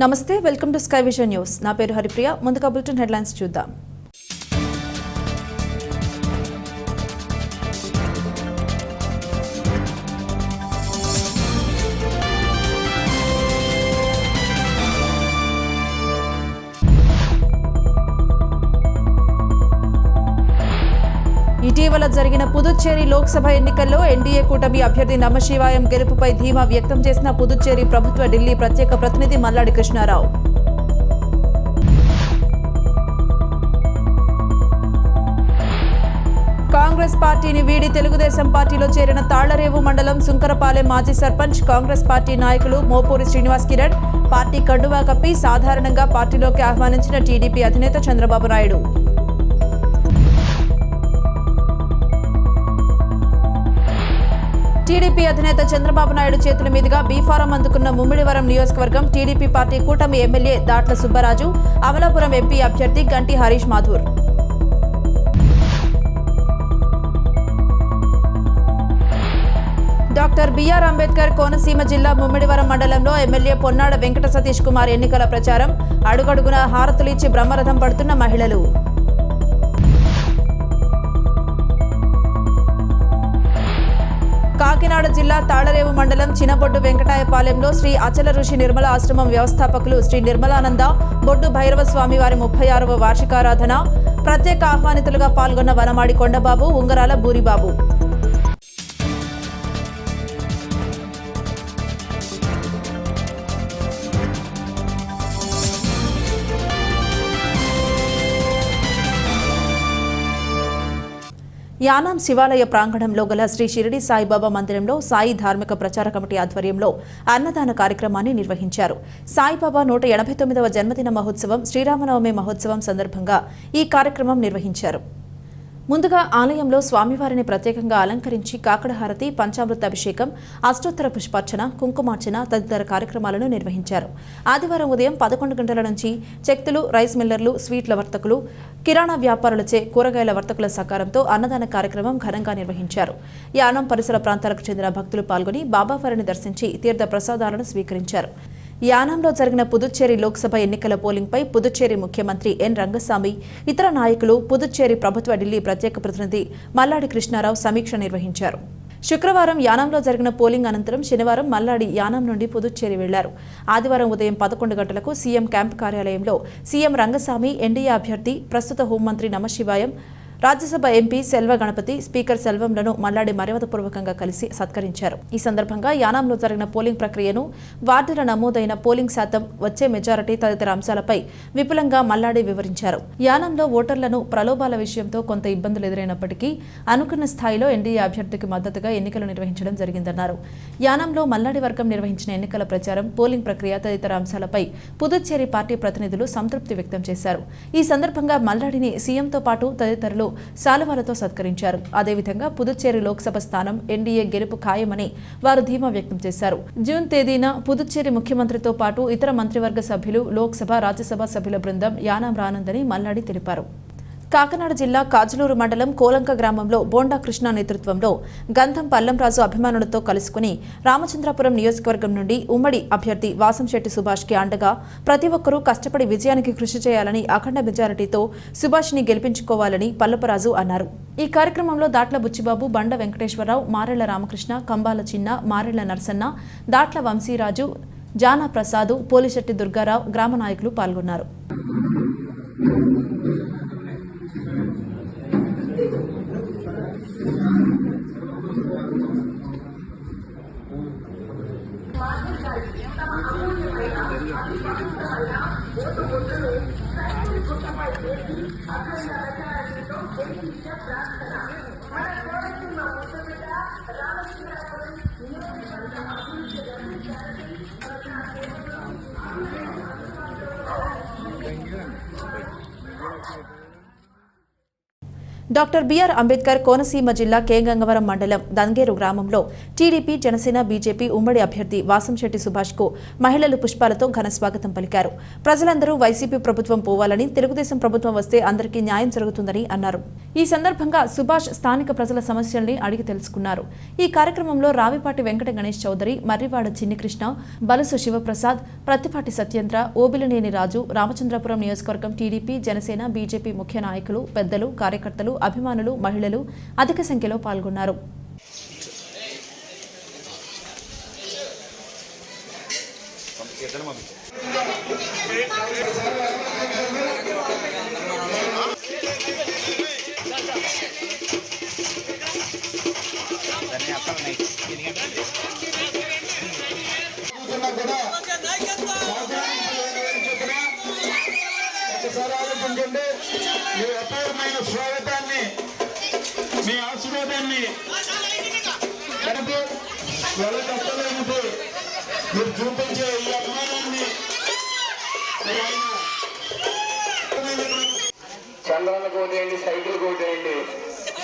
నమస్తే, welcome to sky vision news. నా పేరు హరిప్రియ. ముందుగా బులెటిన్ హెడ్లైన్స్ చూద్దాం. ఇటీవల జరిగిన పుదుచ్చేరి లోక్సభ ఎన్నికల్లో ఎన్డీఏ కూటమి అభ్యర్థి నమశివాయం గెలుపుపై ధీమా వ్యక్తం చేసిన పుదుచ్చేరి ప్రభుత్వ ఢిల్లీ ప్రత్యేక ప్రతినిధి మల్లాడి కృష్ణారావు. కాంగ్రెస్ పార్టీని వీడి తెలుగుదేశం పార్టీలో చేరిన తాళ్లరేవు మండలం సుంకరపాలెం మాజీ సర్పంచ్ కాంగ్రెస్ పార్టీ నాయకులు మోపూరి శ్రీనివాస్ కిరణ్ పార్టీ కండువా కప్పి సాధారణంగా పార్టీలోకి ఆహ్వానించిన టీడీపీ అధినేత చంద్రబాబు నాయుడు. టీడీపీ అధినేత చంద్రబాబు నాయుడు చేతుల మీదుగా బీఫారం అందుకున్న ముమ్మిడివరం నియోజకవర్గం టీడీపీ పార్టీ కూటమి ఎమ్మెల్యే దాట్ల సుబ్బరాజు, అమలాపురం ఎంపీ అభ్యర్థి గంటి హరీష్ మాథూర్. డాక్టర్ బిఆర్ అంబేద్కర్ కోనసీమ జిల్లా ముమ్మిడివరం మండలంలో ఎమ్మెల్యే పొన్నాడ వెంకట సతీష్ కుమార్ ఎన్నికల ప్రచారం. అడుగడుగున హారతులిచ్చి బ్రహ్మరథం పడుతున్న మహిళలు. కాకినాడ జిల్లా తాళ్లరేవు మండలం చినబొడ్డు వెంకటాయపాలెంలో శ్రీ అచల ఋషి నిర్మల ఆశ్రమం వ్యవస్థాపకులు శ్రీ నిర్మలానంద బొడ్డు భైరవ స్వామి వారి 36వ వార్షికారాధన. ప్రత్యేక ఆహ్వానితులుగా పాల్గొన్న వనమాడి కొండబాబు, ఉంగరాల బూరిబాబు. యానాం శివాలయ ప్రాంగణంలో గల శ్రీ షిరిడి సాయిబాబా మందిరంలో సాయి ధార్మిక ప్రచార కమిటీ ఆధ్వర్యంలో అన్నదాన కార్యక్రమాన్ని నిర్వహించారు. సాయిబాబా 189వ జన్మదిన మహోత్సవం, శ్రీరామనవమి మహోత్సవం సందర్భంగా ఈ కార్యక్రమం నిర్వహించారు. ముందుగా ఆలయంలో స్వామివారిని ప్రత్యేకంగా అలంకరించి కాకడహారతి, పంచామృత అభిషేకం, అష్టోత్తర పుష్పార్చన, కుంకుమార్చన తదితర కార్యక్రమాలను నిర్వహించారు. ఆదివారం ఉదయం 11 గంటల నుంచి చెక్తులు, రైస్ మిల్లర్లు, స్వీట్ల వర్తకులు, కిరాణా వ్యాపారులచే కూరగాయల వర్తకుల సహకారంతో అన్నదాన కార్యక్రమం ఘనంగా నిర్వహించారు. యానం పరిసర ప్రాంతాలకు చెందిన భక్తులు పాల్గొని బాబావారిని దర్శించి తీర్థ ప్రసాదాలను స్వీకరించారు. యానాంలో జరిగిన పుదుచ్చేరి లోక్సభ ఎన్నికల పోలింగ్పై పుదుచ్చేరి ముఖ్యమంత్రి ఎన్ రంగస్వామి, ఇతర నాయకులు, పుదుచ్చేరి ప్రభుత్వ ఢిల్లీ ప్రత్యేక ప్రతినిధి మల్లాడి కృష్ణారావు సమీక్ష నిర్వహించారు. శుక్రవారం యానాంలో జరిగిన పోలింగ్ అనంతరం శనివారం మల్లాడి యానాం నుండి పుదుచ్చేరి వెళ్లారు. ఆదివారం ఉదయం 11 గంటలకు సీఎం క్యాంపు కార్యాలయంలో సీఎం రంగస్వామి, ఎన్డీఏ అభ్యర్థి ప్రస్తుత హోంమంత్రి నమశివాయం, రాజ్యసభ ఎంపీ సెల్వ గణపతి, స్పీకర్ సెల్వంలను మల్లాడి మర్యాదపూర్వకంగా కలిసి సత్కరించారు. ఈ సందర్భంగా యానాంలో జరిగిన పోలింగ్ ప్రక్రియను, వార్డుల నమోదైన పోలింగ్ శాతం, వచ్చే మెజారిటీ తదితర అంశాలపై విపులంగా మల్లాడి వివరించారు. యానాంలో ఓటర్లను ప్రలోభాల విషయంతో కొంత ఇబ్బందులు ఎదురైనప్పటికీ అనుకున్న స్థాయిలో ఎన్డీఏ అభ్యర్థికి మద్దతుగా ఎన్నికలు నిర్వహించడం జరిగిందన్నారు. యానాంలో మల్లాడి వర్గం నిర్వహించిన ఎన్నికల ప్రచారం, పోలింగ్ ప్రక్రియ తదితర అంశాలపై పుదుచ్చేరి పార్టీ ప్రతినిధులు సంతృప్తి వ్యక్తం చేశారు. ఈ సందర్భంగా మల్లాడిని సీఎంతో పాటు తదితరులు శాలువాలతో సత్కరించారు. అదేవిధంగా పుదుచ్చేరి లోక్సభ స్థానం ఎన్డీఏ గెలుపు ఖాయమని వారు ధీమా వ్యక్తం చేశారు. జూన్ తేదీన పుదుచ్చేరి ముఖ్యమంత్రితో పాటు ఇతర మంత్రివర్గ సభ్యులు, లోక్సభ, రాజ్యసభ సభ్యుల బృందం యానాం రానుందని మల్లాడి తెలిపారు. కాకినాడ జిల్లా కాజులూరు మండలం కోలంక గ్రామంలో బోండా కృష్ణ నేతృత్వంలో గంధం పల్లంరాజు అభిమానులతో కలుసుకుని రామచంద్రాపురం నియోజకవర్గం నుండి ఉమ్మడి అభ్యర్థి వాసంశెట్టి సుభాష్కి అండగా ప్రతి ఒక్కరూ కష్టపడి విజయానికి కృషి చేయాలని, అఖండ మెజారిటీతో సుభాష్ని గెలిపించుకోవాలని పల్లపరాజు అన్నారు. ఈ కార్యక్రమంలో దాట్ల బుచ్చిబాబు, బండ వెంకటేశ్వరరావు, మారెళ్ల రామకృష్ణ, కంబాల చిన్న, మారెళ్ల నరసన్న, దాట్ల వంశీరాజు, జానా ప్రసాదు, పోలిశెట్టి దుర్గారావు, గ్రామ నాయకులు పాల్గొన్నారు. డాక్టర్ బిఆర్ అంబేద్కర్ కోనసీమ జిల్లా కే గంగవరం మండలం దంగేరు గ్రామంలో టీడీపీ, జనసేన, బీజేపీ ఉమ్మడి అభ్యర్థి వాసంశెట్టి సుభాష్కు మహిళలు పుష్పాలతో ఘన స్వాగతం పలికారు. ప్రజలందరూ వైసీపీ ప్రభుత్వం పోవాలని, తెలుగుదేశం ప్రభుత్వం వస్తే అందరికీ న్యాయం జరుగుతుందని అన్నారు. ఈ సందర్భంగా సుభాష్ స్థానిక ప్రజల సమస్యల్ని అడిగి తెలుసుకున్నారు. ఈ కార్యక్రమంలో రావిపాటి వెంకట గణేష్ చౌదరి, మర్రివాడ చిన్నికృష్ణ, బలుసు శివప్రసాద్, ప్రత్తిపాటి సత్యేంద్ర, ఓబిలినేని రాజు, రామచంద్రపురం నియోజకవర్గం టీడీపీ, జనసేన, బీజేపీ ముఖ్య నాయకులు, పెద్దలు, కార్యకర్తలు, అభిమానులు, మహిళలు అధిక సంఖ్యలో పాల్గొన్నారు. మీ అపూర్వమైన స్వాగతాన్ని, మీ ఆశీర్వాదాన్ని వాళ్ళ కష్టమైనది మీరు చూపించే ఈ అభిమానాన్ని చంద్రాన్ని కోటేయండి, సైకిల్ కోటేయండి.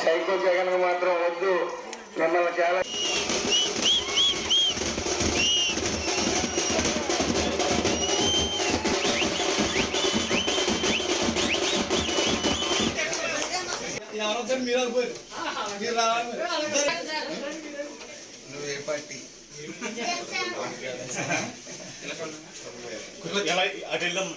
సైకిల్ జగన్ మాత్రం వద్దు. మిమ్మల్ని చాలా నువ్వే పార్టీ అటెల్లం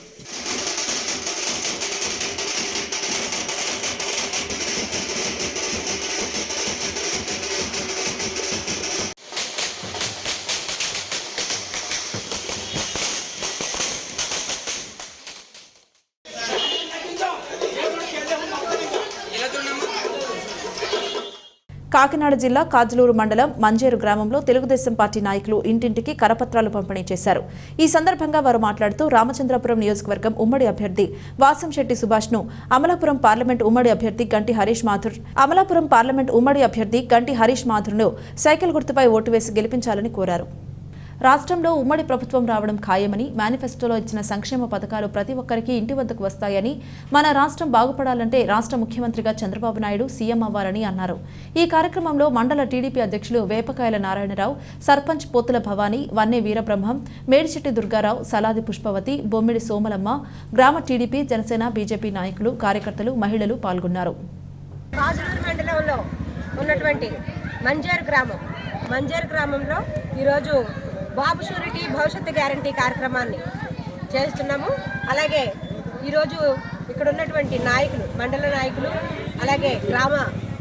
కాకినాడ జిల్లా కాజలూరు మండలం మంజేరు గ్రామంలో తెలుగుదేశం పార్టీ నాయకులు ఇంటింటికి కరపత్రాలు పంపిణీ చేశారు. ఈ సందర్భంగా వారు మాట్లాడుతూ రామచంద్రపురం నియోజకవర్గం ఉమ్మడి అభ్యర్థి వాసంశెట్టి సుభాష్ ను అమలాపురం పార్లమెంట్ ఉమ్మడి అభ్యర్థి గంటి హరీష్ మాథుర్ ను సైకిల్ గుర్తుపై ఓటు వేసి గెలిపించాలని కోరారు. రాష్ట్రంలో ఉమ్మడి ప్రభుత్వం రావడం ఖాయమని, మేనిఫెస్టోలో ఇచ్చిన సంక్షేమ పథకాలు ప్రతి ఒక్కరికి ఇంటి వద్దకు వస్తాయని, మన రాష్ట్రం బాగుపడాలంటే రాష్ట్ర ముఖ్యమంత్రిగా చంద్రబాబు నాయుడు సీఎం అవ్వాలని అన్నారు. ఈ కార్యక్రమంలో మండల టీడీపీ అధ్యక్షులు వేపకాయల నారాయణరావు, సర్పంచ్ పోతుల భవానీ, వన్నె వీరబ్రహ్మం, మేడిచెట్టి దుర్గారావు, సలాది పుష్పవతి, బొమ్మిడి సోమలమ్మ, గ్రామ టీడీపీ, జనసేన, బీజేపీ నాయకులు, కార్యకర్తలు, మహిళలు పాల్గొన్నారు. మంజేరు గ్రామంలో ఈరోజు బాబు షూరిటీ భవిష్యత్తు గ్యారంటీ కార్యక్రమాన్ని చేస్తున్నాము. అలాగే ఈరోజు ఇక్కడ ఉన్నటువంటి నాయకులు, మండల నాయకులు, అలాగే గ్రామ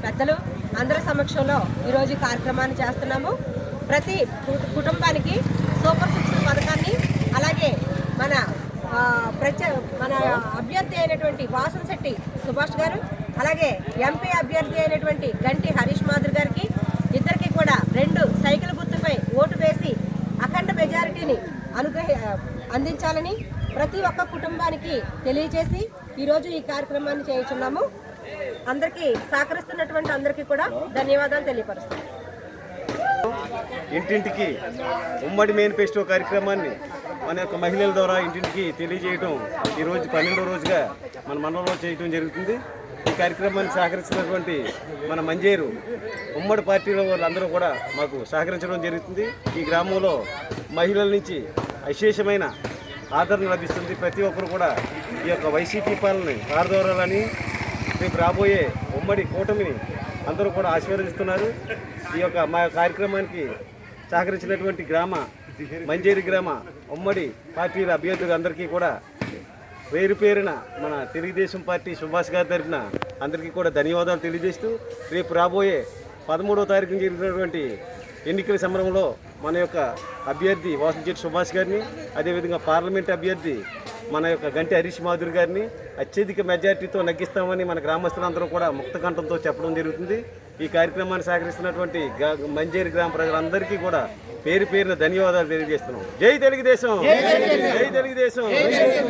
పెద్దలు అందరి సమక్షంలో ఈరోజు ఈ కార్యక్రమాన్ని చేస్తున్నాము. ప్రతి కుటుంబానికి సూపర్ 6 పథకాన్ని, అలాగే మన అభ్యర్థి అయినటువంటి వాసంశెట్టి సుభాష్ గారు, అలాగే ఎంపీ అభ్యర్థి అయినటువంటి గంటి హరీష్ మాథుర్ గారికి ఇద్దరికి కూడా 2 సైకిల్ గుర్తుపై ఓటు వేసి అఖండ మెజారిటీని అందించాలని ప్రతి ఒక్క కుటుంబానికి తెలియజేసి ఈరోజు ఈ కార్యక్రమాన్ని చేయించున్నాము. అందరికీ సహకరిస్తున్నటువంటి అందరికీ కూడా ధన్యవాదాలు తెలియపరుస్తున్నాను. ఇంటింటికి ఉమ్మడి మేనిఫెస్టో కార్యక్రమాన్ని మన యొక్క మహిళల ద్వారా ఇంటింటికి తెలియజేయడం ఈరోజు 12వ రోజుగా మన మండలంలో చేయడం జరుగుతుంది. ఈ కార్యక్రమాన్ని సహకరిస్తున్నటువంటి మన మంజేరు ఉమ్మడి పార్టీలో వాళ్ళందరూ కూడా మాకు సహకరించడం జరుగుతుంది. ఈ గ్రామంలో మహిళల నుంచి విశేషమైన ఆదరణ లభిస్తుంది. ప్రతి ఒక్కరు కూడా ఈ యొక్క వైసీపీ పాలనని పారదోరాలని, రేపు రాబోయే ఉమ్మడి కూటమిని అందరూ కూడా ఆశీర్వదిస్తున్నారు. ఈ యొక్క మా కార్యక్రమానికి సహకరించినటువంటి మంజేరు గ్రామ ఉమ్మడి పార్టీల అభ్యర్థులు అందరికీ కూడా పేరు పేరున మన తెలుగుదేశం పార్టీ సుభాష్ గారి తరఫున అందరికీ కూడా ధన్యవాదాలు తెలియజేస్తూ, రేపు రాబోయే 13వ తారీఖున జరిగినటువంటి ఎన్నికల సమరంలో మన యొక్క అభ్యర్థి వాసంశెట్టి సుభాష్ గారిని, అదేవిధంగా పార్లమెంట్ అభ్యర్థి మన యొక్క గంటి హరీష్ మాథుర్ గారిని అత్యధిక మెజార్టీతో నగ్గిస్తామని మన గ్రామస్తులందరూ కూడా ముక్తకంఠంతో చెప్పడం జరుగుతుంది. ఈ కార్యక్రమాన్ని సహకరిస్తున్నటువంటి మంజేరు గ్రామ ప్రజలందరికీ కూడా పేరు పేరున ధన్యవాదాలు తెలియజేస్తున్నాం. జై తెలుగుదేశం, జై తెలుగుదేశం.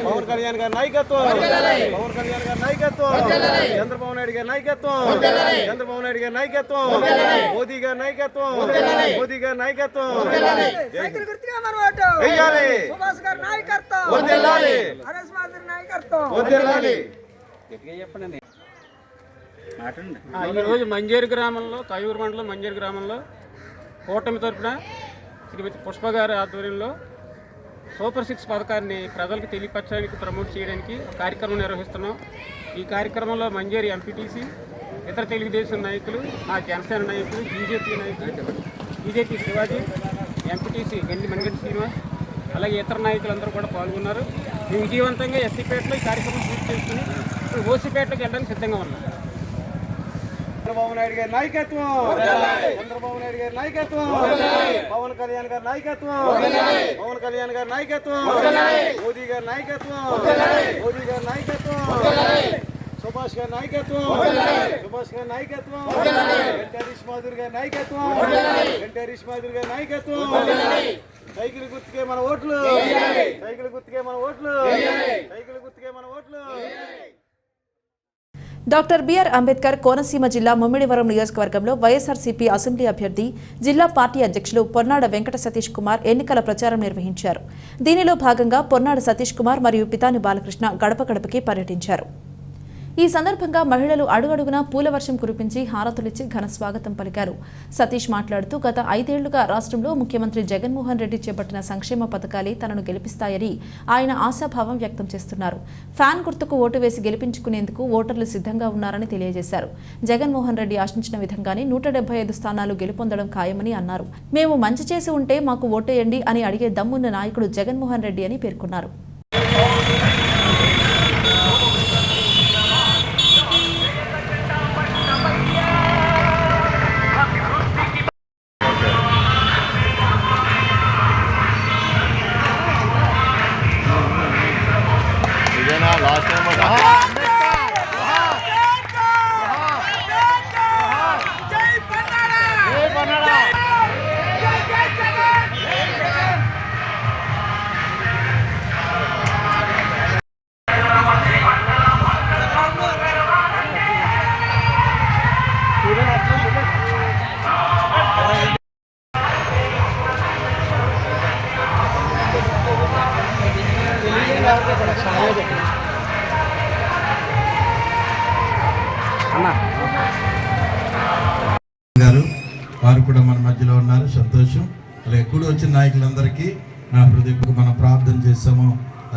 పవన్ కళ్యాణ్ గారి నాయకత్వం, పవన్ కళ్యాణ్ గారి నాయకత్వం, చంద్రబాబు నాయుడు గారి నాయకత్వం, చంద్రబాబు నాయుడు గారి నాయకత్వం, మోదీ గారి నాయకత్వం, మోదీ గారి నాయకత్వం. ఈరోజు మంజేరు గ్రామంలో, కయూరు మండలం మంజేరు గ్రామంలో కూటమి తరఫున శ్రీమతి పుష్ప గారి ఆధ్వర్యంలో సూపర్ 6 పథకాన్ని ప్రజలకు తెలియపరచడానికి, ప్రమోట్ చేయడానికి కార్యక్రమం నిర్వహిస్తున్నాం. ఈ కార్యక్రమంలో మంజేరు ఎంపీటీసీ, ఇతర తెలుగుదేశం నాయకులు, మా జనసేన నాయకులు, బీజేపీ నాయకులు, బీజేపీ శివాజీ, ఎంపీటీసీ గండి మణిగంటి శ్రీనివాస్, అలాగే ఇతర నాయకులందరూ కూడా పాల్గొన్నారు. మేము విజయవంతంగా ఎస్సీపేటలో ఈ కార్యక్రమం పూర్తి చేసుకుని ఇప్పుడు ఓసీపేటలోకి వెళ్ళడానికి సిద్ధంగా ఉన్నాం. చంద్రబాబు నాయుడు గారి నాయకత్వం, చంద్రబాబు నాయుడు గారి నాయకత్వం, పవన్ కళ్యాణ్ గారి నాయకత్వం, పవన్ కళ్యాణ్ గారి నాయకత్వం, మోదీ గారి నాయకత్వం, మోదీ గారి నాయకత్వం, సుభాష్ గారి నాయకత్వం, సుభాష్ గారి నాయకత్వం, హరీష్ మాధురి గారి నాయకత్వం, హరీష్ మాధురి గారి నాయకత్వం. సైకిల్ గుర్తుకే మన ఓట్లు, సైకిల్ గుర్తుకే మన ఓట్లు, సైకిల్ గుర్తుకే మన ఓట్లు. డాక్టర్ బిఆర్ అంబేద్కర్ కోనసీమ జిల్లా ముమ్మిడివరం నియోజకవర్గంలో వైఎస్ఆర్సీపీ అసెంబ్లీ అభ్యర్థి జిల్లా పార్టీ అధ్యక్షులు పొన్నాడ వెంకట సతీష్ కుమార్ ఎన్నికల ప్రచారం నిర్వహించారు. దీనిలో భాగంగా పొన్నాడ సతీష్ కుమార్ మరియు పితాని బాలకృష్ణ గడప గడపకి పర్యటించారు. ఈ సందర్భంగా మహిళలు అడుగడుగునా పూల వర్షం కురిపించి హారతులిచ్చి ఘన స్వాగతం పలికారు. సతీష్ మాట్లాడుతూ గత 5 ఏళ్లుగా రాష్ట్రంలో ముఖ్యమంత్రి జగన్మోహన్ రెడ్డి చేపట్టిన సంక్షేమ పథకాలే తనను గెలిపిస్తాయని ఆయన ఆశాభావం వ్యక్తం చేస్తున్నారు. ఫ్యాన్ గుర్తుకు ఓటు వేసి గెలిపించుకునేందుకు ఓటర్లు సిద్ధంగా ఉన్నారని తెలియజేశారు. జగన్మోహన్ రెడ్డి ఆశించిన విధంగానే 175 స్థానాలు గెలుపొందడం ఖాయమని అన్నారు. మేము మంచి చేసి ఉంటే మాకు ఓటేయండి అని అడిగే దమ్మున్న నాయకుడు జగన్మోహన్ రెడ్డి అని పేర్కొన్నారు. గారు వారు కూడా మన మధ్యలో ఉన్నారు, సంతోషం. అలాగే కూడి వచ్చిన నాయకులందరికీ నా హృదయపు మనం ప్రార్థన చేస్తాము.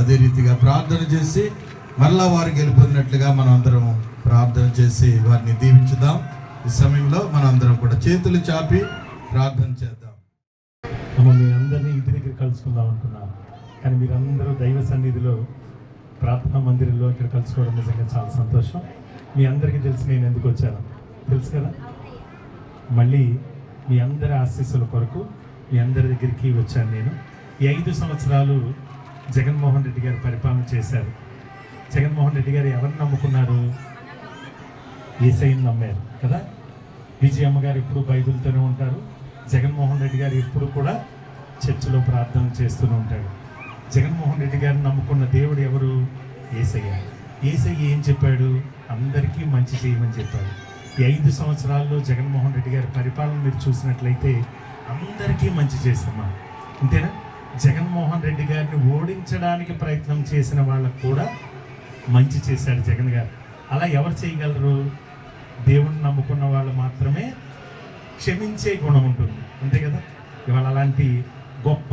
అదే రీతిగా ప్రార్థన చేసి మరలా వారు గెలుపొందినట్లుగా మనం అందరం ప్రార్థన చేసి వారిని దీవించుదాం. ఈ సమయంలో మనం అందరం కూడా చేతులు చాపి ప్రార్థన చేద్దాం. మీ అందరినీ ఇంటి దగ్గర కలుసుకుందాం అనుకున్నాం, కానీ మీరందరూ దైవ సన్నిధిలో ప్రార్థనా మందిరంలో ఇక్కడ కలుసుకోవడం నిజంగా చాలా సంతోషం. మీ అందరికీ తెలిసి నేను ఎందుకు వచ్చాను తెలుసు కదా. మళ్ళీ మీ అందరి ఆశీస్సుల కొరకు మీ అందరి దగ్గరికి వచ్చాను. నేను ఈ 5 సంవత్సరాలు జగన్మోహన్ రెడ్డి గారు పరిపాలన చేశారు. జగన్మోహన్ రెడ్డి గారు ఎవరిని నమ్ముకున్నారు? యేసయ్యని నమ్మారు కదా. విజయమ్మ గారు ఎప్పుడు బైబిల్తోనే ఉంటారు. జగన్మోహన్ రెడ్డి గారు ఎప్పుడు కూడా చర్చిలో ప్రార్థన చేస్తూనే ఉంటాడు. జగన్మోహన్ రెడ్డి గారిని నమ్ముకున్న దేవుడు ఎవరు? యేసయ్య. యేసయ్య ఏం చెప్పాడు? అందరికీ మంచి చేయమని చెప్పాడు. ఈ 5 సంవత్సరాల్లో జగన్మోహన్ రెడ్డి గారి పరిపాలన మీరు చూసినట్లయితే అందరికీ మంచి చేసామా, అంతేనా? జగన్మోహన్ రెడ్డి గారిని ఓడించడానికి ప్రయత్నం చేసిన వాళ్ళకు కూడా మంచి చేశాడు జగన్ గారు. అలా ఎవరు చేయగలరు? దేవుణ్ణి నమ్ముకున్న వాళ్ళు మాత్రమే క్షమించే గుణం ఉంటుంది, అంతే కదా. ఇవాళ అలాంటి గొప్ప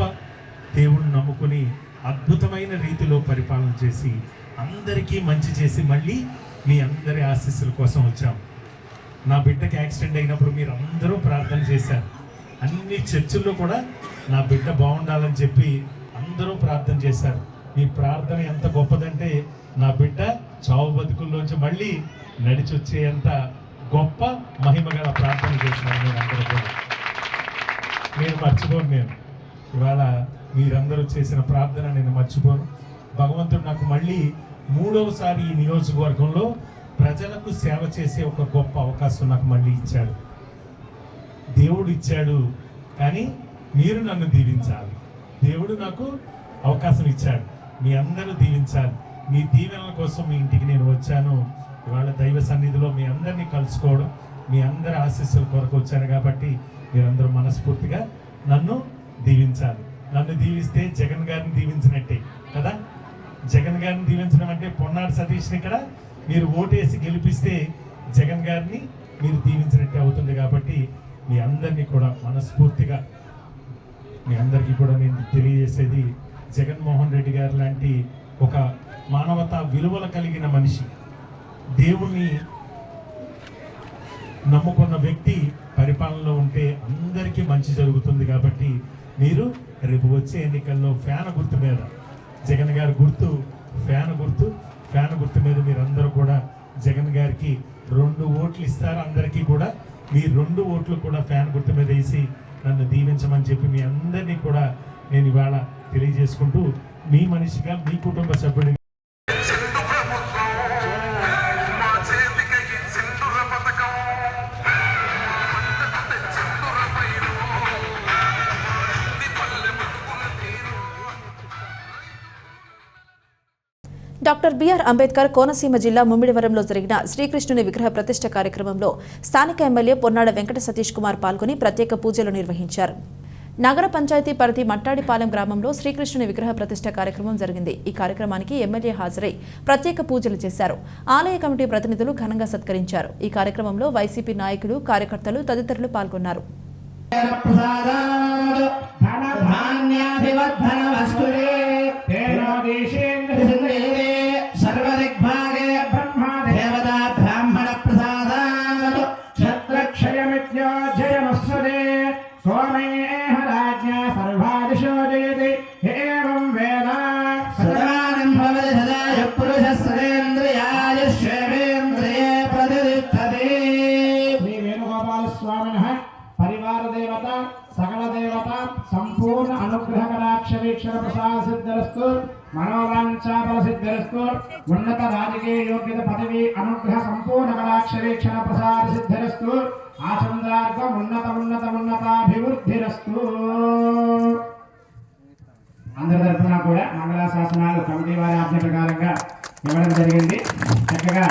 దేవుణ్ణి నమ్ముకుని అద్భుతమైన రీతిలో పరిపాలన చేసి అందరికీ మంచి చేసి మళ్ళీ మీ అందరి ఆశీస్సుల కోసం వచ్చాం. నా బిడ్డకి యాక్సిడెంట్ అయినప్పుడు మీరు అందరూ ప్రార్థన చేశారు. అన్ని చర్చిల్లో కూడా నా బిడ్డ బాగుండాలని చెప్పి అందరూ ప్రార్థన చేశారు. మీ ప్రార్థన ఎంత గొప్పదంటే నా బిడ్డ చావు బతుకుల్లోంచి మళ్ళీ నడిచి వచ్చేంత గొప్ప మహిమ గల ప్రార్థన చేసినారు మీరు అందరూ కూడా. నేను మర్చిపోను. నేను ఇవాళ మీరందరూ చేసిన ప్రార్థన నేను మర్చిపోను. భగవంతుడు నాకు మళ్ళీ 3వసారి ఈ నియోజకవర్గంలో ప్రజలకు సేవ చేసే ఒక గొప్ప అవకాశం నాకు మళ్ళీ ఇచ్చాడు. దేవుడు ఇచ్చాడు, కానీ మీరు నన్ను దీవించాలి. దేవుడు నాకు అవకాశం ఇచ్చాడు, మీ అందరూ దీవించాలి. మీ దీవెనల కోసం మీ ఇంటికి నేను వచ్చాను. ఇవాళ దైవ సన్నిధిలో మీ అందరినీ కలుసుకోవడం, మీ అందరి ఆశీస్సుల కొరకు వచ్చాను. కాబట్టి మీరందరూ మనస్ఫూర్తిగా నన్ను దీవించాలి. నన్ను దీవిస్తే జగన్ గారిని దీవించినట్టే కదా. జగన్ గారిని దీవించడం అంటే పొన్నాడు సతీష్ని ఇక్కడ మీరు ఓటేసి గెలిపిస్తే జగన్ గారిని మీరు దీవించినట్టే అవుతుంది. కాబట్టి మీ అందరినీ కూడా మనస్ఫూర్తిగా మీ అందరికీ కూడా నేను తెలియజేసేది, జగన్మోహన్ రెడ్డి గారు లాంటి ఒక మానవతా విలువలు కలిగిన మనిషి, దేవుణ్ణి నమ్ముకున్న వ్యక్తి పరిపాలనలో ఉంటే అందరికీ మంచి జరుగుతుంది. కాబట్టి మీరు రేపు వచ్చే ఎన్నికల్లో ఫ్యాన్ గుర్తు మీద, జగన్ గారి గుర్తు ఫ్యాన్ గుర్తు మీద మీరందరూ కూడా జగన్ గారికి 2 ఓట్లు ఇస్తారు. అందరికీ కూడా మీ 2 ఓట్లు కూడా ఫ్యాన్ గుర్తు మీద వేసి నన్ను దీవించమని చెప్పి మీ అందరినీ కూడా నేను ఇవాళ తెలియజేసుకుంటూ, మీ మనిషిగా, మీ కుటుంబ సభ్యుడిగా డాక్టర్ బిఆర్ అంబేద్కర్ కోనసీమ జిల్లా ముమ్మిడివరంలో జరిగిన శ్రీకృష్ణుని విగ్రహ ప్రతిష్ఠ కార్యక్రమంలో స్థానిక ఎమ్మెల్యే పొన్నాడ వెంకట సతీష్ కుమార్ పాల్గొని ప్రత్యేక పూజలు నిర్వహించారు. నగర పంచాయతీ పరిధి మట్టాడిపాలెం గ్రామంలో శ్రీకృష్ణుని విగ్రహ ప్రతిష్ఠ కార్యక్రమం జరిగింది. ఈ కార్యక్రమానికి ఎమ్మెల్యే హాజరై ప్రత్యేక పూజలు చేశారు. ఆలయ కమిటీ ప్రతినిధులు ఘనంగా సత్కరించారు. ఈ కార్యక్రమంలో వైసీపీ నాయకులు, కార్యకర్తలు తదితరులు పాల్గొన్నారు. సంపూర్ణ అనుగ్రహ కటాక్ష వీక్షణ ప్రసాద సిద్ధిరస్తు, మనోవాంఛాఫల సిద్ధిరస్తు, ఉన్నత రాజకీయ యోగ్యత పదవి అనుగ్రహ సంపూర్ణ కటాక్ష వీక్షణ ప్రసాద సిద్ధిరస్తు, ఆచంద్రార్థం ఉన్నతాభివృద్ధిరస్తు. అందరి తరఫున కూడా మంగళాశాసనాలు కమిటీ వారి ఆజ్ఞ ప్రకారంగా ఇవ్వడం జరిగింది. చక్కగా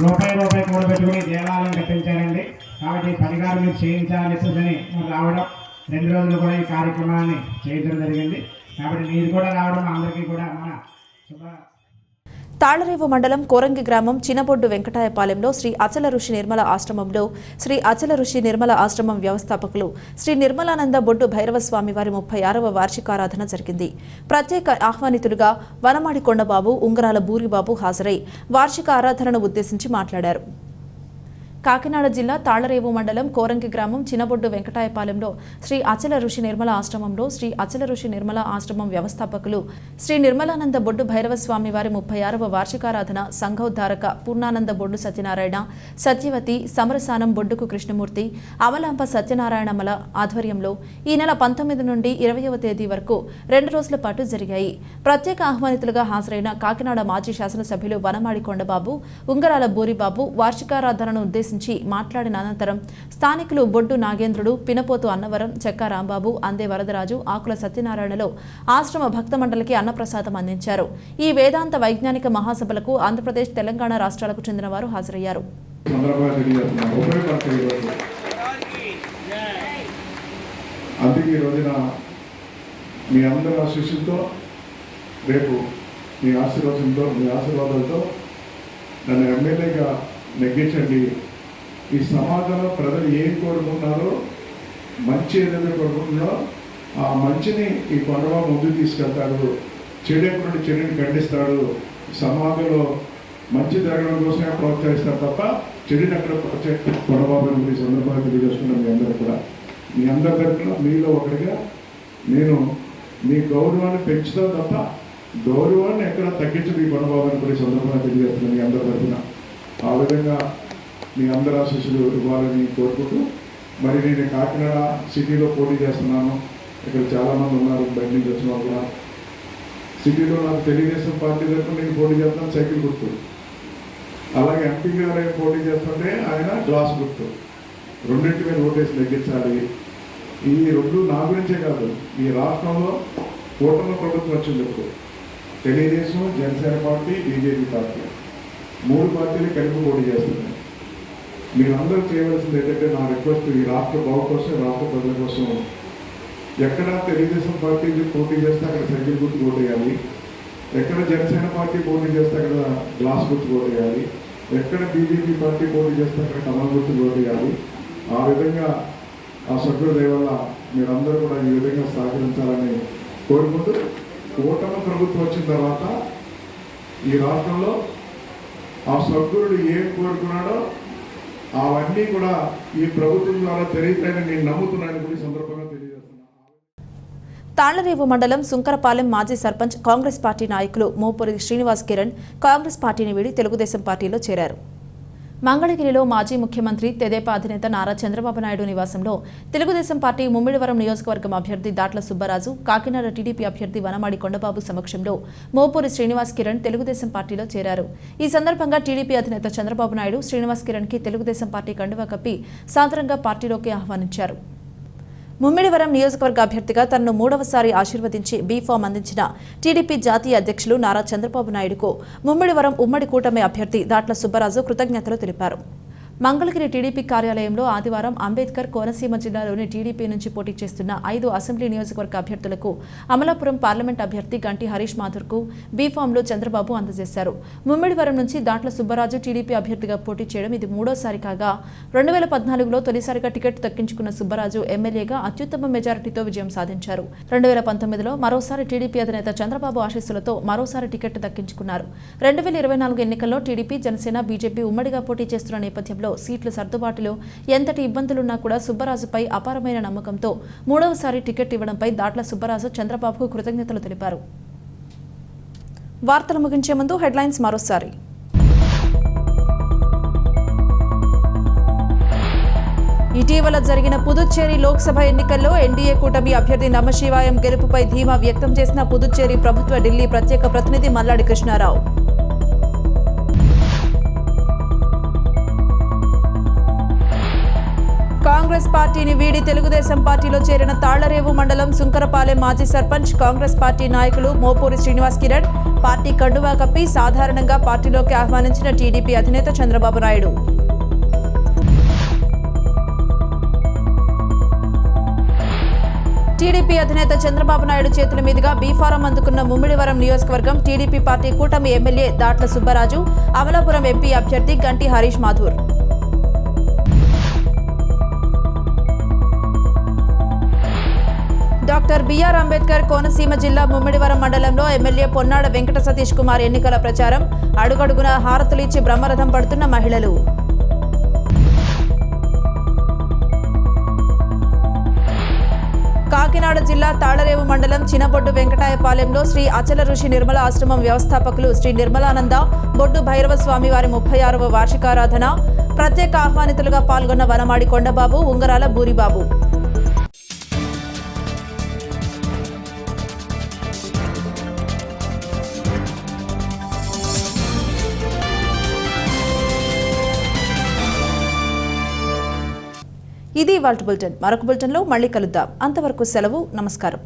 రూపాయి కూడబెట్టుకుని దేవాలయం కట్టించారండి. కాబట్టి 10 గారు మీరు చేయించాలని చెప్పేసి రావడం, 2 రోజులు కూడా ఈ కార్యక్రమాన్ని చేయడం జరిగింది. కాబట్టి మీరు కూడా రావడం అందరికీ కూడా మన శుభ. తాళ్లరేవు మండలం కోరంగి గ్రామం చినబొడ్డు వెంకటాయపాలెంలో శ్రీ అచల ఋషి నిర్మల ఆశ్రమంలో శ్రీ అచల ఋషి నిర్మల ఆశ్రమం వ్యవస్థాపకులు శ్రీ నిర్మలానంద బొడ్డు భైరవ స్వామి వారి 36వ వార్షికారాధన జరిగింది. ప్రత్యేక ఆహ్వానితులుగా వనమాడి కొండబాబు, ఉంగరాల బూరిబాబు హాజరై వార్షిక ఆరాధనను ఉద్దేశించి మాట్లాడారు. కాకినాడ జిల్లా తాళ్లరేవు మండలం కోరంగి గ్రామం చినబొడ్డు వెంకటాయపాలెంలో శ్రీ అచల ఋషి నిర్మల ఆశ్రమంలో శ్రీ అచల ఋషి నిర్మల ఆశ్రమం వ్యవస్థాపకులు శ్రీ నిర్మలానంద బొడ్డు భైరవ స్వామి వారి 36వ వార్షికారాధన సంఘోద్ధారక పూర్ణానంద బొడ్డు సత్యనారాయణ, సత్యవతి, సమరసానం బొడ్డుకు కృష్ణమూర్తి, అమలాంబ సత్యనారాయణమల ఆధ్వర్యంలో ఈ నెల 19 నుండి 20వ తేదీ వరకు 2 రోజుల పాటు జరిగాయి. ప్రత్యేక ఆహ్వానితులుగా హాజరైన కాకినాడ మాజీ శాసనసభ్యులు వనమాడి కొండబాబు, ఉంగరాల బూరిబాబు వార్షికారాధనను ఉద్దేశించి మాట్లాడిన అనంతరం స్థానికులు బొడ్డు నాగేంద్రుడు, పినపోతు అన్నవరం, చెక్క రాంబాబు, అందే వరదరాజు, ఆకుల సత్యనారాయణలో ఆశ్రమ భక్త మండలికి అన్నప్రసాదం అందించారు. ఈ వేదాంత వైజ్ఞానిక మహాసభలకు ఆంధ్రప్రదేశ్, తెలంగాణ రాష్ట్రాలకు చెందిన వారు హాజరయ్యారు. అందుకే ఈ రోజున మీ అందరి ఆశీస్సులతో, రేపు మీ ఆశీర్వాదాలతో నన్ను ఎమ్మెల్యేగా నెగ్గించండి. ఈ సమాజంలో ప్రజలు ఏం కోరుకుంటున్నారో, మంచి ఏదైతే కోరుకుంటున్నారో ఆ మంచిని ఈ కొండబాబు ముందుకు తీసుకెళ్తాడు. చెడు చెడుని ఖండిస్తాడు. సమాజంలో మంచి జరగడం కోసమే ప్రోత్సహిస్తారు తప్ప చెడుని అక్కడ కొండబాబు ఈ సందర్భంగా తెలియజేసుకున్నాను. మీ అందరూ కూడా, మీ అందరి తరఫున మీలో ఒకటిగా నేను మీ గౌరవాన్ని పెంచుతాను తప్ప గౌరవాన్ని ఎక్కడ తగ్గించదు ఈ కొండబాబుని కూడా ఈ సందర్భంగా తెలియజేస్తున్నాను మీ అందరి తరఫున. ఆ విధంగా మీ అందరి ఆశీస్సులు ఇవ్వాలని కోరుకుంటూ, మరి నేను కాకినాడ సిటీలో పోటీ చేస్తున్నాను. ఇక్కడ చాలామంది ఉన్నారు బయట నుంచి వచ్చిన వాళ్ళు కూడా. సిటీలో నాకు తెలుగుదేశం పార్టీ తరఫున నేను పోటీ చేస్తాను, సైకిల్ గుర్తు. అలాగే ఎంపీ గారు పోటీ చేస్తుంటే ఆయన గ్లాస్ గుర్తు. రెండింటి మీద ఓటేసి తగ్గించాలి. ఈ 2 నా గురించే కాదు, ఈ రాష్ట్రంలో కూటమి ప్రభుత్వం వచ్చింది. ఇప్పుడు Telugu Desam, Janasena party, BJP party 3 పార్టీలు కలిపి పోటీ చేస్తున్నాయి. మీరందరూ చేయవలసింది ఏంటంటే, నా రిక్వెస్ట్, ఈ రాష్ట్ర బాగు కోసం, రాష్ట్ర ప్రజల కోసం ఎక్కడ తెలుగుదేశం పార్టీ పోటీ చేస్తే అక్కడ సైకిల్ గుర్తు ఓటేయాలి, ఎక్కడ జనసేన పార్టీ పోటీ చేస్తే అక్కడ గ్లాస్ గుర్తు ఓటేయాలి, ఎక్కడ బీజేపీ పార్టీ పోటీ చేస్తే అక్కడ కమల గుర్తు ఓటేయాలి. ఆ విధంగా ఆ సభ్యుల వల్ల మీరందరూ కూడా ఈ విధంగా సహకరించాలని కోరుకుంటూ, కూటమి ప్రభుత్వం వచ్చిన తర్వాత ఈ రాష్ట్రంలో ఆ సభ్యుడు ఏం కోరుకున్నాడో అవన్నీ కూడా ఈ ప్రభుత్వం ద్వారా పెరుగుతాయని నేను నమ్ముతున్నాను కూడా ఈ సందర్భంగా తెలియజేస్తున్నాను. తాళ్లరేవు మండలం సుంకరపాలెం మాజీ సర్పంచ్ కాంగ్రెస్ పార్టీ నాయకులు మోపూరి శ్రీనివాస్ కిరణ్ కాంగ్రెస్ పార్టీని వీడి తెలుగుదేశం పార్టీలో చేరారు. మంగళగిరిలో మాజీ ముఖ్యమంత్రి తెదేపా అధినేత నారా చంద్రబాబు నాయుడు నివాసంలో తెలుగుదేశం పార్టీ ముమ్మిడివరం నియోజకవర్గం అభ్యర్థి దాట్ల సుబ్బరాజు, కాకినాడ టీడీపీ అభ్యర్థి వనమాడి కొండబాబు సమక్షంలో మోపూరి శ్రీనివాస్ కిరణ్ తెలుగుదేశం పార్టీలో చేరారు. ఈ సందర్భంగా టీడీపీ అధినేత చంద్రబాబు నాయుడు శ్రీనివాస్ కిరణ్ కి తెలుగుదేశం పార్టీ కండువా కప్పి సాదరంగా పార్టీలోకి ఆహ్వానించారు. ముమ్మిడివరం నియోజకవర్గ అభ్యర్థిగా తనను 3వసారి ఆశీర్వదించి బీఫామ్ అందించిన టీడీపీ జాతీయ అధ్యక్షులు నారా చంద్రబాబు నాయుడుకు ముమ్మిడివరం ఉమ్మడి కూటమి అభ్యర్థి దాట్ల సుబ్బరాజు కృతజ్ఞతలు తెలిపారు. మంగళగిరి టీడీపీ కార్యాలయంలో ఆదివారం అంబేద్కర్ కోనసీమ జిల్లాలోని టీడీపీ నుంచి పోటీ చేస్తున్న 5 అసెంబ్లీ నియోజకవర్గ అభ్యర్థులకు అమలాపురం పార్లమెంట్ అభ్యర్థి గంటి హరీష్ మాథుర్కు బీఫామ్లో చంద్రబాబు అందజేశారు. ముమ్మిడివరం నుంచి దాట్ల సుబ్బరాజు టీడీపీ అభ్యర్థిగా పోటీ చేయడం ఇది 3వసారి కాగా 2014లో తొలిసారిగా టికెట్ దక్కించుకున్న సుబ్బరాజు ఎమ్మెల్యేగా అత్యుత్తమ మెజారిటీతో విజయం సాధించారు. 2019లో మరోసారి టీడీపీ అధినేత చంద్రబాబు ఆశీస్సులతో మరోసారి టికెట్ దక్కించుకున్నారు. 2024 ఎన్నికల్లో టీడీపీ, జనసేన, బీజేపీ ఉమ్మడిగా పోటీ చేస్తున్న నేపథ్యంలో సీట్ల సర్దుబాటులో ఎంతటి ఇబ్బందులున్నా కూడా సుబ్బరాజుపై అపారమైన నమ్మకంతో 3వసారి టికెట్ ఇవ్వడంపై దాట్ల సుబ్బరాజు చంద్రబాబుకు కృతజ్ఞతలు తెలిపారు. వార్తలు ముగించే ముందు హెడ్లైన్స్ మరోసారి. ఇటీవల జరిగిన పుదుచ్చేరి లోక్సభ ఎన్నికల్లో ఎన్డీఏ కూటమి అభ్యర్థి నమశివాయం గెలుపుపై ధీమా వ్యక్తం చేసిన పుదుచ్చేరి ప్రభుత్వ ఢిల్లీ ప్రత్యేక ప్రతినిధి మల్లాడి కృష్ణారావు. కాంగ్రెస్ పార్టీని వీడి తెలుగుదేశం పార్టీలో చేరిన తాళ్లరేవు మండలం సుంకరపాలెం మాజీ సర్పంచ్ కాంగ్రెస్ పార్టీ నాయకులు మోపూరి శ్రీనివాస్ కిరణ్ పార్టీ కండువా కప్పి సాధారణంగా పార్టీలోకి ఆహ్వానించిన టీడీపీ అధినేత చంద్రబాబు నాయుడు. టీడీపీ అధినేత చంద్రబాబు నాయుడు చేతుల మీదుగా బీఫారం అందుకున్న ముమ్మిడివరం నియోజకవర్గం టీడీపీ పార్టీ కూటమి ఎమ్మెల్యే దాట్ల సుబ్బరాజు, అమలాపురం ఎంపీ అభ్యర్థి గంటి హరీష్ మాథుర్. డాక్టర్ బిఆర్ అంబేద్కర్ కోనసీమ జిల్లా ముమ్మిడివరం మండలంలో ఎమ్మెల్యే పొన్నాడ వెంకట సతీష్ కుమార్ ఎన్నికల ప్రచారం. అడుగడుగున హారతులిచ్చి బ్రహ్మరథం పడుతున్న మహిళలు. కాకినాడ జిల్లా తాళ్లరేవు మండలం చినబొడ్డు వెంకటాయపాలెంలో శ్రీ అచల ఋషి నిర్మల ఆశ్రమం వ్యవస్థాపకులు శ్రీ నిర్మలానంద బొడ్డు భైరవ స్వామి వారి 36వ వార్షికారాధన. ప్రత్యేక ఆహ్వానితులుగా పాల్గొన్న వనమాడి కొండబాబు, ఉంగరాల బూరిబాబు. ఇది ఇవాల్టి బులెటిన్. మరొక బులెటిన్లో మళ్ళీ కలుద్దాం. అంతవరకు సెలవు. నమస్కారం.